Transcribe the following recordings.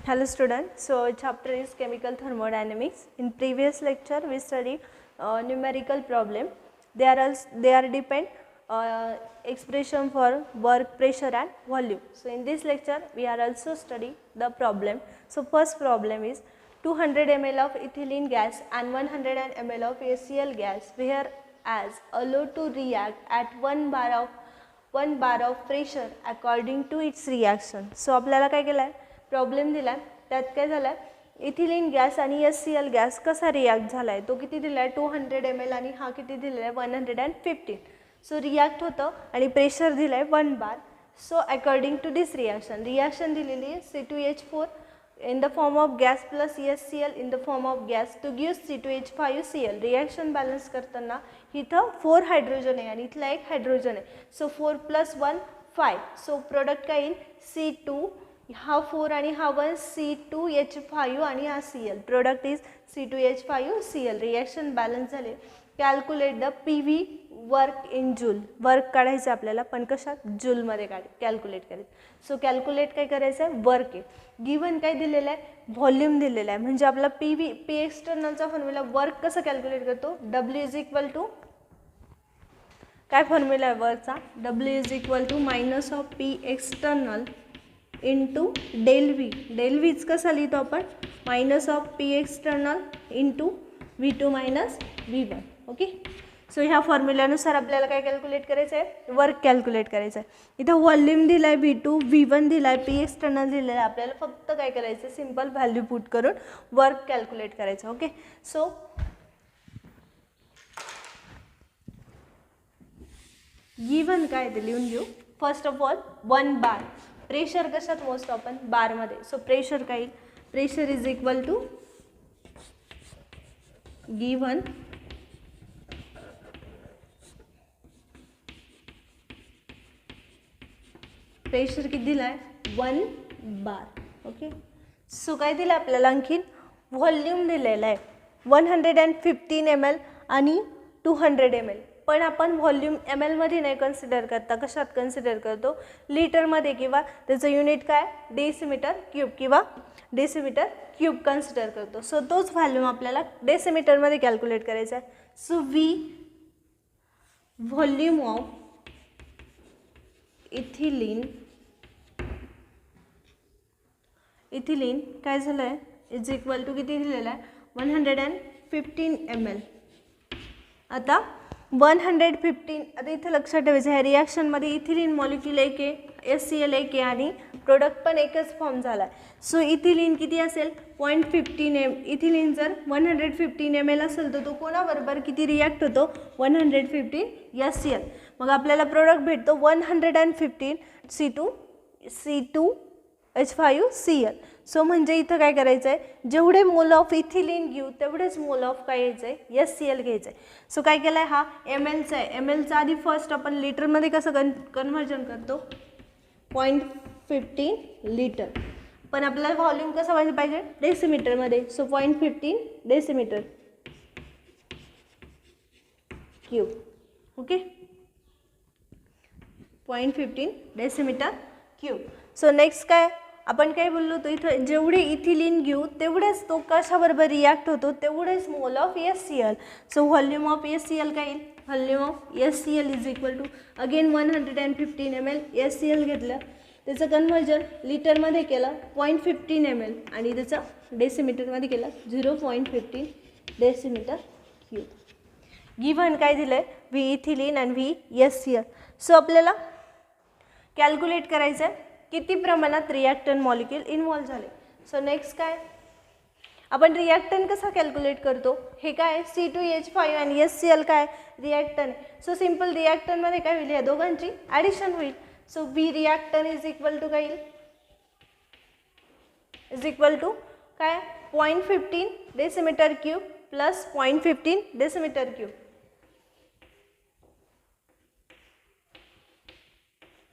Hello students, so chapter is chemical thermodynamics. In previous lecture we studied numerical problem. They are depend expression for work, pressure and volume. So in this lecture we are also studying the problem. So first problem is 200 ml of ethylene gas and 100 ml of HCl gas whereas allowed to react at 1 bar of pressure according to its reaction. So आपल्याला काय केलं आहे problem दिला आहे त्यात काय झालं आहे इथिलीन गॅस आणि HCl गॅस कसा रिॲक्ट झाला आहे तो किती दिला आहे 200 ml आणि हा किती दिलेला आहे 115. सो रिॲक्ट होतं आणि प्रेशर दिलं आहे 1 bar. So according to this reaction दिलेली आहे C2H4 in the form of gas plus HCl in the form of gas to give C2H5Cl. Reaction balance करताना इथं 4 हायड्रोजन आहे आणि इथला एक हायड्रोजन आहे. सो 4 + 1 5. सो प्रोडक्ट काय येईल C2 हा 4 आणि हा 1 C2H5 आणि हा Cl. Product is C2H5Cl. Reaction balance झाले. Calculate the PV work in joule. Work काढायचं आपल्याला पण कशात जूलमध्ये कॅल्क्युलेट करायचं. सो कॅल्क्युलेट काय करायचं आहे वर्क आहे. गिवन काय दिलेलं आहे व्हॉल्यूम दिलेलं आहे म्हणजे आपला P एक्सटर्नलचा फॉर्म्युला वर्क कसं कॅल्क्युलेट करतो W = काय फॉर्म्युला आहे वर्कचा W - P external into del V. Del व्हीच कसा लिहितो आपण -P external into V2 - V1. Okay. So ह्या फॉर्म्युल्यानुसार आपल्याला काय कॅल्क्युलेट करायचं आहे वर्क कॅल्क्युलेट करायचं आहे. इथं व्हॉल्यूम दिला आहे V2 V1 दिला आहे P एक्सटर्नल दिलेलं आहे. आपल्याला फक्त काय करायचं आहे सिम्पल व्हॅल्यू पुट करून वर्क कॅल्क्युलेट करायचं. ओके. सो गिवन काय ते लिहून घेऊ. First of all 1 bar. Pressure कशात मोजतो आपण बारमध्ये. सो प्रेशर काय येईल pressure is equal to given pressure किती दिला आहे 1 बार. ओके. सो काय दिलं आपल्याला आणखीन व्हॉल्यूम दिलेलं आहे 115 ml आणि 200 ml. पण आपण व्हॉल्यूम ml मध्ये नाही कन्सिडर करता कशात कन्सिडर करतो लिटरमध्ये किंवा त्याचं युनिट काय डेसिमीटर क्यूब किंवा डेसिमीटर क्यूब कन्सिडर करतो. सो तोच व्हॉल्यूम आपल्याला डेसिमीटरमध्ये कॅल्क्युलेट करायचा आहे. So V volume of ethylene काय झालं आहे इज इक्वल टू किती दिलेलं आहे 115 ml. आता 115 आता इथं लक्षात ठेवायचं ह्या रिॲक्शनमध्ये इथिलीन मॉलिक्यूल एक आहे HCl एक आहे आणि प्रोडक्ट पण एकच फॉर्म झाला आहे. सो इथिलीन किती असेल 0.15 इथिलीन जर 115 ml असेल तर तो कोणाबरोबर किती रिॲक्ट होतो 115 HCl. मग आपल्याला प्रोडक्ट भेटतो 115 C2H5Cl. सो म्हणजे इथं काय करायचं आहे जेवढे मोल ऑफ इथिलीन घेऊ तेवढेच मोल ऑफ काय घ्यायचं आहे HCl घ्यायचं आहे. सो काय केलं आहे हा mlचा आहे. mlचा आधी फर्स्ट आपण लिटरमध्ये कसं कन्व्हर्जन करतो 0.15 लिटर. पण आपल्याला व्हॉल्यूम कसं व्हायला पाहिजे डेसिमीटरमध्ये. So 0.15 decimetre cube. Okay 0.15 decimetre cube. So next काय आपण काय बोललो तो इथं जेवढे इथिलीन घेऊ तेवढेच तो कशाबरोबर रिॲक्ट होतो तेवढेच mole of HCl. So volume of HCl काय येईल volume of HCl is equal to again 115 ml HCl घेतलं त्याचं कन्व्हर्जन लिटरमध्ये केलं 0.15 ml आणि त्याचं डेसिमीटरमध्ये केलं 0.15 डेसिमीटर क्यूब. गिव्हन काय दिलं आहे V इथिलीन आणि V HCl. सो आपल्याला कॅल्क्युलेट करायचं आहे किती प्रमाणात रिॲक्टंट मॉलिक्यूल इन्व्हॉल्व झाले. सो नेक्स्ट काय आपण रिॲक्टंट कसा कॅल्क्युलेट करतो हे काय C2H5 आणि HCl काय रिॲक्टंट. सो सिम्पल रिॲक्टंटमध्ये काय होईल या दोघांची ॲडिशन होईल. So V reactant is equal to काय येईल इज इक्वल टू काय 0.15 decimetre cube plus 0.15 decimetre cube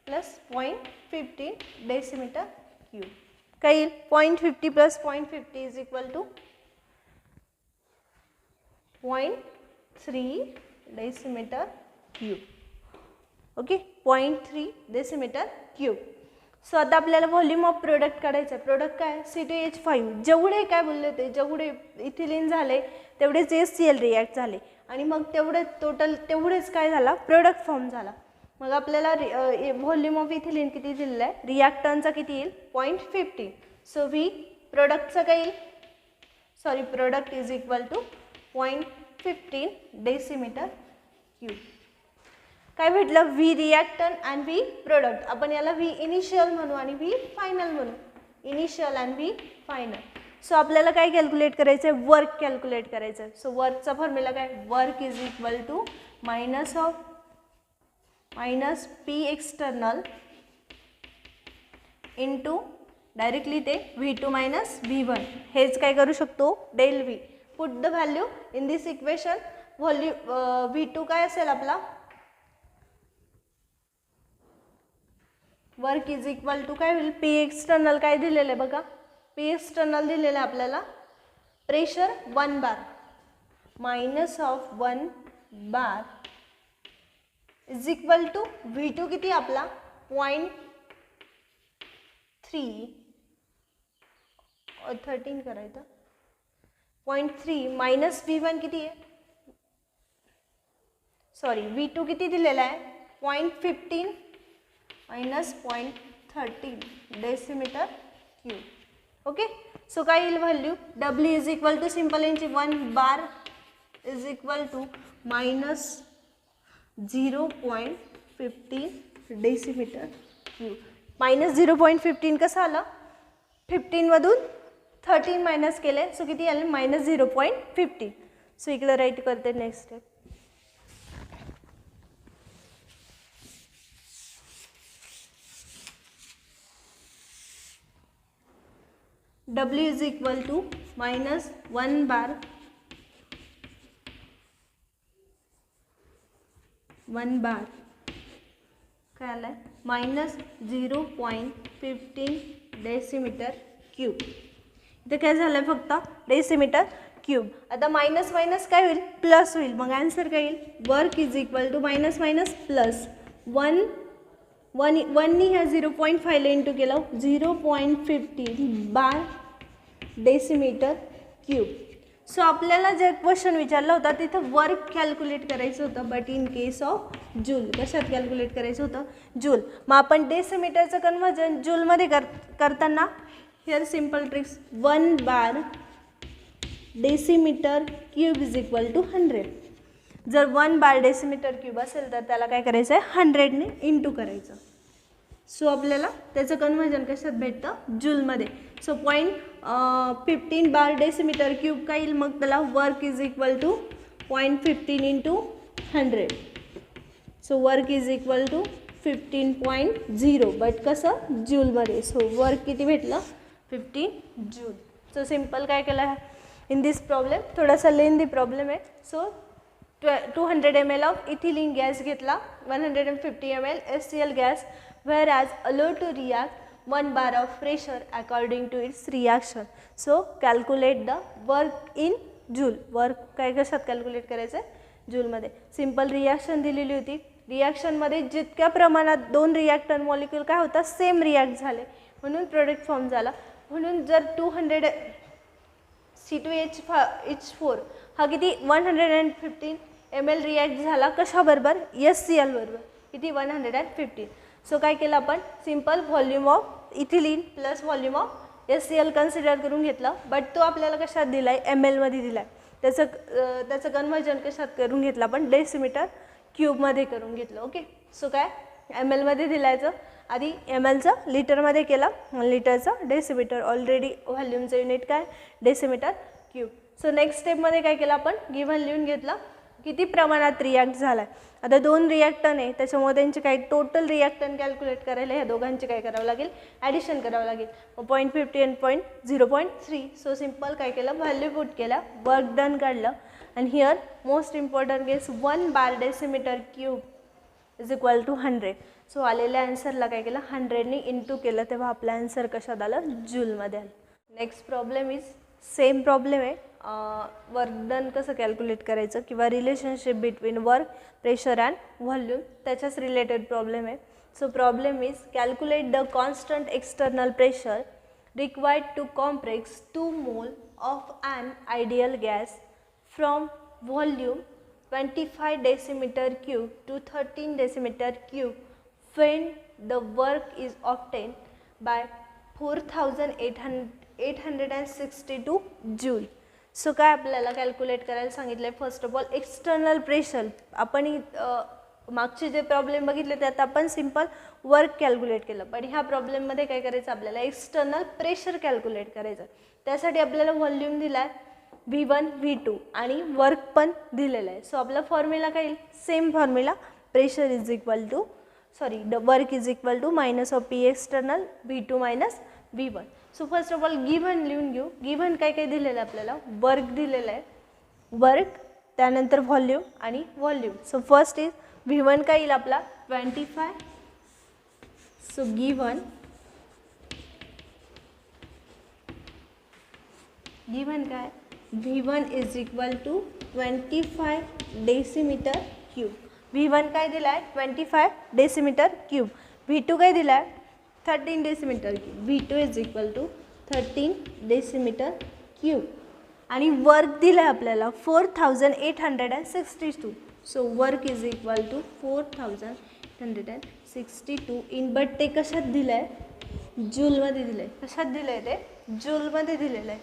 plus 0.15 decimetre cube काय येईल 0.50 plus 0.50 is equal to 0.3 decimeter cube. Okay 0.3 decimeter cube. So आता आपल्याला व्हॉल्यूम ऑफ प्रोडक्ट काढायचं आहे. प्रोडक्ट काय C2H5, जेवढे काय बोलले ते जेवढे इथिलीन झाले तेवढेच HCl रिॲक्ट झाले आणि मग तेवढे टोटल तेवढेच काय झाला प्रोडक्ट फॉर्म झाला. मग आपल्याला व्हॉल्यूम ऑफ इथिलीन किती दिलेलं आहे, रिॲक्टंटचा किती येईल 0.15. सो व्ही प्रोडक्टचा काय येईल, sorry product is equal to 0.15 decimetre cube. काय भेटलं, V reactant and V product. आपण याला व्ही इनिशियल म्हणू आणि व्ही फायनल म्हणू, initial and V final. So आपल्याला काय कॅल्क्युलेट करायचं आहे, वर्क कॅल्क्युलेट करायचं आहे. सो वर्कचा फॉर्म्युला काय, work is equal to minus P external into directly ते V2 मायनस V1. हेच काय करू शकतो, del V. Put the value in this equation. V2 काय असेल आपला, वर्क इज इक्वल टू काय होईल, पी एक्सटर्नल काय दिलेलं आहे बघा, पी एक्सटर्नल दिलेलं आहे आपल्याला, pressure 1 bar minus of 1 bar is equal to V2 किती आपला 0.13 करायचं, 0.3 मायनस V1 किती आहे, सॉरी V2 किती दिलेला आहे 0.15 minus 0.13 decimeter cube. Okay. So काय येईल value, W is equal to simple यांची 1 bar is equal to minus 0.15 decimetre cube. Minus 0.15 कसं आलं, 15मधून 13 मायनस केले, सो किती आले मायनस 0.15. सो इकडे राईट करते next step. W is equal to minus 1 bar 1 bar काय आलं आहे मायनस 0.15 डेसिमीटर क्यूब. इथे काय झालं आहे फक्त डेसिमीटर क्यूब. आता मायनस मायनस काय होईल, प्लस होईल. मग आन्सर काय येईल, work is equal to minus minus plus 1नी ह्या 0.5ला इंटू केलं 0.15 बार डेसिमीटर क्यूब. सो आपल्याला जे क्वेश्चन विचारला होता तिथं वर्क कॅल्क्युलेट करायचं होतं, but in case of joule. कशात कॅल्क्युलेट करायचं होतं, जूल. मग आपण डेसिमीटरचं कन्वर्जन जूलमध्ये करताना here simple tricks, 1 bar decimetre cube is equal to 100. जर 1 बार डेसिमीटर क्यूब असेल तर त्याला काय करायचं आहे 100ने इंटू करायचं. सो आपल्याला त्याचं कन्वर्जन कशात भेटतं, जूलमध्ये. सो 0.15 बार डेसिमीटर क्यूब काय येईल, मग त्याला work is equal to 0.15 into 100. So work is equal to 15.0, but कसं जूलमध्ये. सो वर्क किती भेटलं 15 जूल. सो सिम्पल काय केलं आहे इन दिस प्रॉब्लेम, थोडासा लेंदी प्रॉब्लेम आहे. So 200 ml of ethylene gas घेतला, 150 ml HCl gas, whereas allowed to react 1 bar of pressure according to its reaction. So calculate the work in joule. Work काय कशात calculate करायचं आहे, जूलमध्ये. Simple reaction दिलेली होती. रिॲक्शनमध्ये जितक्या प्रमाणात 2 रिॲक्टंट मॉलिक्यूल काय होता सेम रिॲक्ट झाले म्हणून प्रोडक्ट फॉर्म झाला. म्हणून जर 200 C2H4 हा किती 115 ml रिॲक्ट झाला कशाबरोबर, HCl बरोबर, किती 115. सो काय केलं आपण, simple volume of ethylene plus volume of HCl consider करून घेतलं, बट तो आपल्याला कशात दिला आहे ml मध्ये दिला आहे. त्याचं कन्वर्जन कशात करून घेतलं आपण, डेसिमीटर क्यूबमध्ये करून घेतलं. ओके. सो काय ml मध्ये दिलायचं, आधी mlचं लिटरमध्ये केलं, लिटरचं डेसिमीटर, ऑलरेडी व्हॉल्यूमचं युनिट काय डेसिमीटर क्यूब. सो नेक्स्ट स्टेपमध्ये काय केलं आपण, गिव्हन लिहून घेतलं किती प्रमाणात रिॲक्ट झाला आहे. आता 2 रिॲक्टन आहे त्याच्यामुळे त्यांचे काय टोटल रिॲक्टन कॅल्क्युलेट करायला ह्या दोघांचे काय करावं लागेल, ॲडिशन करावं लागेल. 0.50 आणि 0.3. सो सिम्पल काय केलं, व्हॅल्यू पुट केला, वर्क डन काढलं, आणि here most important case 1 bar decimetre cube is equal to 100. So आलेल्या आन्सरला काय केलं 100ने इंटू केलं, तेव्हा आपला आन्सर कशात आलं, जूलमध्ये आलं. Next problem is same problem आहे, वर्क डन कसं कॅल्क्युलेट करायचं किंवा relationship between work pressure and volume त्याच्याच रिलेटेड प्रॉब्लेम आहे. So problem is calculate the constant external pressure required to compress 2 mole of an ideal gas from volume 25 decimeter cube to 13 decimeter cube when the work is obtained by 4862 joule. So काय आपल्याला calculate करायला सांगितलं आहे. First of all external pressure, आपण मागचे जे problem बघितले त्यात आपण सिंपल वर्क कॅल्क्युलेट केलं, पण ह्या प्रॉब्लेममध्ये काय करायचं आपल्याला एक्सटर्नल प्रेशर कॅल्क्युलेट करायचं. त्यासाठी आपल्याला व्हॉल्यूम दिला आहे V1 V2 आणि वर्क पण दिलेलं आहे. सो आपला फॉर्म्युला काय येईल, same formula, pressure is equal to work is equal to minus of P external V2 minus V1. So first of all given लिहून घेऊ. गिव्हन काय काय दिलेलं आहे आपल्याला, वर्क दिलेलं आहे, वर्क, त्यानंतर व्हॉल्यूम आणि volume. So first is V1 काय येईल आपला 25. सो गिव्हन काय V1 is equal to 25 decimeter cube. V1 काय दिला आहे 25 डेसिमीटर क्यूब. V2 काय दिला आहे 13 decimeter cube. V2 is equal to 13 decimeter cube. आणि वर्क दिला आहे आपल्याला 4862. So work is equal to 4862 in, but ते कशात दिलं आहे, जूलमध्ये दिलं आहे. कशात दिलं आहे ते, जूलमध्ये दिलेलं आहे.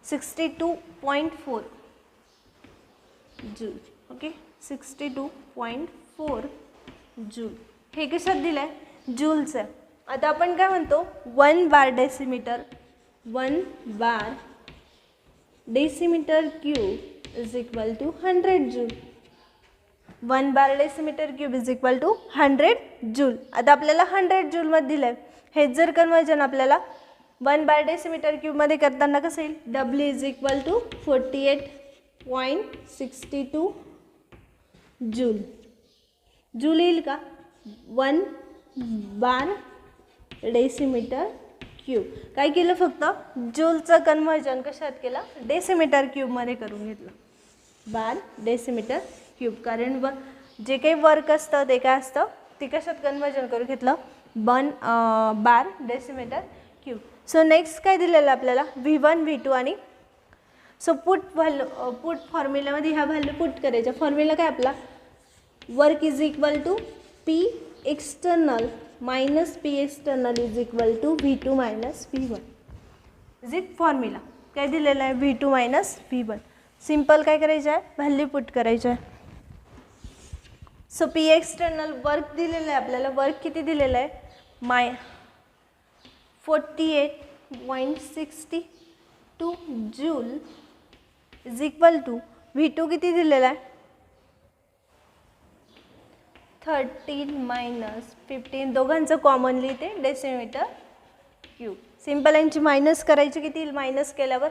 62.4 जूल. Okay, 62.4 joule. हे कशात दिलं आहे, जूल्स आहे. आता आपण काय म्हणतो 1 bar decimetre, 1 bar decimetre cube is equal to 100 joule. 1 bar decimetre cube is equal to 100 joule. आता आपल्याला 100 जूलमध्ये दिलं आहे. हे जर कन्वर्जन आपल्याला 1 बार डेसिमीटर क्यूबमध्ये करताना कसं येईल, W is equal to 48.62 joule. Joule येईल का, 1 बार डेसिमीटर क्यूब. काय केलं, फक्त जूलचं कन्वर्जन कशात केलं, डेसिमीटर क्यूबमध्ये करून घेतलं, बार डेसिमीटर क्यूब. कारण जे काही वर्क असतं ते काय असतं, ते कशात कन्वर्जन करून घेतलं, बार डेसिमीटर क्यूब. सो नेक्स्ट काय दिलेलं आपल्याला V1 V2 आणि सो पुट फॉर्म्युल्यामध्ये ह्या व्हॅल्यू पुट करायच्या. फॉर्म्युला काय आपला, work is equal to P external minus P external is equal to V2 minus V1. Is it formula काय दिलेलं आहे, V2 मायनस V1. सिम्पल काय करायचं आहे, व्हॅल्यू पुट करायचं आहे. सो P एक्सटर्नल वर्क दिलेलं आहे आपल्याला. वर्क किती दिलेलं आहे, 48.62 joule is equal to V2 किती दिलेला आहे, 13 मायनस 15. दोघांचं कॉमनली ते डेसिमीटर क्यूब. सिम्पल यांची मायनस करायची, किती येईल मायनस केल्यावर,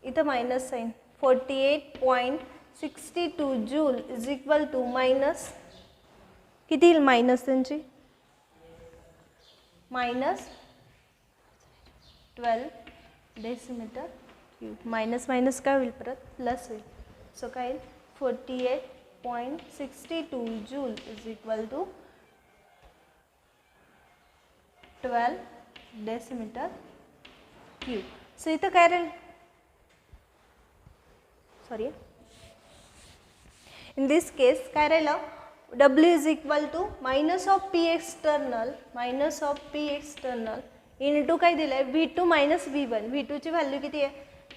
इथं minus sign, 48.62 joule is equal to minus किती येईल, मायनस त्यांची minus 12 decimeter cube. Minus minus काय होईल, परत प्लस होईल. सो काय येईल 48.62 joule is equal to 12 decimeter cube. So इथं काय राहील, सॉरी, इन दिस केस काय राहिलं, W is equal to minus of P external into काय दिलं आहे V2 मायनस V1. V2ची व्हॅल्यू किती आहे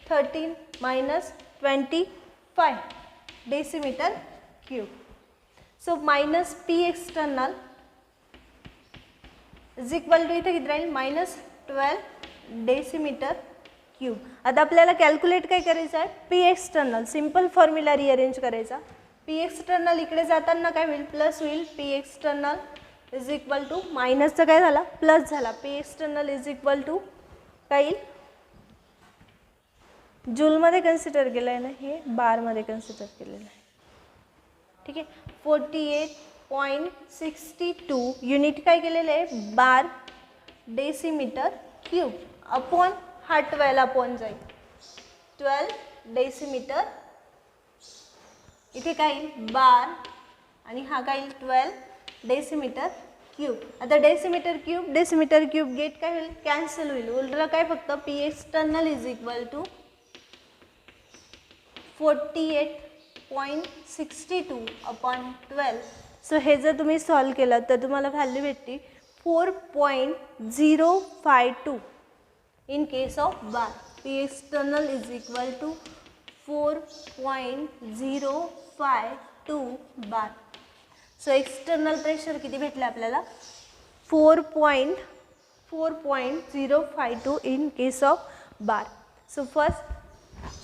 13 minus 25 decimeter cube. So minus P external is equal to इथे किती राहील मायनस 12 डेसिमीटर क्यूब. आता आपल्याला कॅल्क्युलेट काय करायचं आहे, P external. Simple formula rearrange करायचा. P एक्सटर्नल इकडे जाताना काय होईल, प्लस होईल. P external is equal to मायनसचं काय झाला, प्लस झाला. P external is equal to काय येईल, जूलमध्ये कन्सिडर केलं आहे ना, हे बारमध्ये कन्सिडर केलेलं आहे. ठीक आहे, 48.62 युनिट काय केलेलं आहे, बार डेसिमीटर क्यूब अपॉन हा 12 अपॉन जाईल 12 डेसिमीटर. इथे काय येईल बार आणि हा काय येईल 12 डेसिमीटर क्यूब. आता डेसिमीटर क्यूब गेट काय होईल, कॅन्सल होईल. उरलं काय फक्त P external is equal to 48.62/12. So हे जर तुम्ही सॉल्व केलं तर तुम्हाला व्हॅल्यू भेटते 4.052 in case of bar. P external is equal to 4.052 bar. So external pressure किती भेटलं आपल्याला, 4.052 in case of bar. So first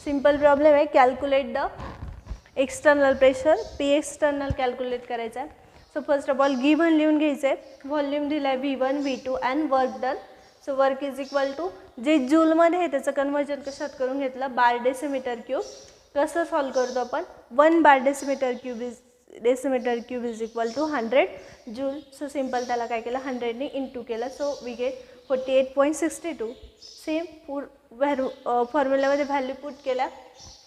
simple problem आहे, calculate the external pressure. P external calculate करायचं आहे. So first of all given लिहून घ्यायचं आहे. Volume दिला आहे V1 V2 and work done. So work is equal to जे जूलमध्ये आहे त्याचं कन्वर्जन कशात करून घेतलं, बार डेसिमीटर क्यूब. कसं सॉल्व करतो आपण, 1 bar decimetre cube is equal to 100 joule. So simple त्याला काय केलं, 100ने इंटू केलं. So we get 48.62. सेम फॉर्म्युलामध्ये व्हॅल्यू पुट केल्या,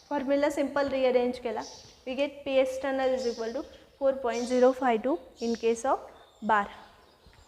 फॉर्म्युला सिम्पल रिअरेंज केला. We get P external is equal to 4.052 in case of bar.